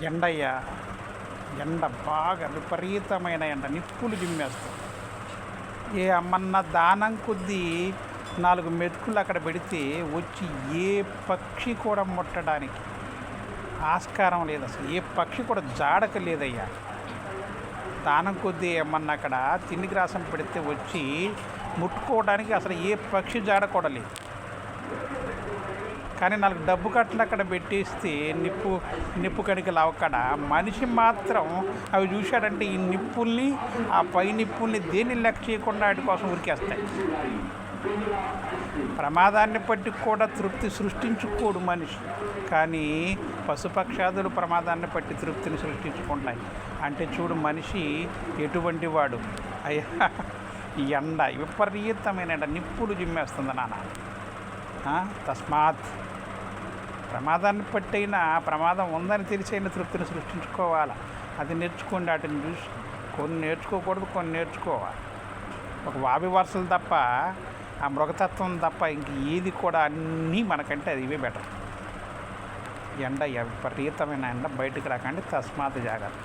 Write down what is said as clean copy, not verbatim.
ఎండయ్యా, ఎండ బాగా విపరీతమైన ఎండ, నిప్పులు జిమ్మేస్తాయి. ఏ అమ్మన్న దానం కొద్దీ 4 మెతుకులు అక్కడ పెడితే వచ్చి ఏ పక్షి కూడా ముట్టడానికి ఆస్కారం లేదు. అసలు ఏ పక్షి కూడా జాడక లేదయ్యా. దానం కొద్దీ ఏమన్నా అక్కడ తిండి గ్రాసం పెడితే వచ్చి ముట్టుకోవడానికి అసలు ఏ పక్షి జాడ కూడా లేదు. కానీ 4 డబ్బు కట్టలు అక్కడ పెట్టేస్తే నిప్పు కణికలు అక్కడ మనిషి మాత్రం అవి చూశాడంటే ఈ నిప్పుల్ని, ఆ పై నిప్పుల్ని దేన్ని లెక్క చేయకుండా వాటి కోసం ఉరికేస్తాయి. ప్రమాదాన్ని బట్టి కూడా తృప్తి సృష్టించుకోడు మనిషి, కానీ పశుపక్షాదులు ప్రమాదాన్ని బట్టి తృప్తిని సృష్టించుకుంటాయి. అంటే చూడు మనిషి ఎటువంటి వాడు. అయ్యా, ఈ ఎండ విపరీతమైన ఎండ నిప్పులు జిమ్మేస్తుంది నాన్న. తస్మాత్ ప్రమాదాన్ని పట్టైనా ప్రమాదం ఉందని తెలిసైన తృప్తిని సృష్టించుకోవాలి. అది నేర్చుకోండి. వాటిని చూసి కొన్ని నేర్చుకోకూడదు, కొన్ని నేర్చుకోవాలి. ఒక వావి వరుసలు తప్ప, ఆ మృగతత్వం తప్ప ఇంక ఏది కూడా అన్నీ మనకంటే అది ఇవే బెటర్. ఎండ విపరీతమైన ఎండ, బయటకు రాకండి. తస్మాత్ జాగ్రత్త.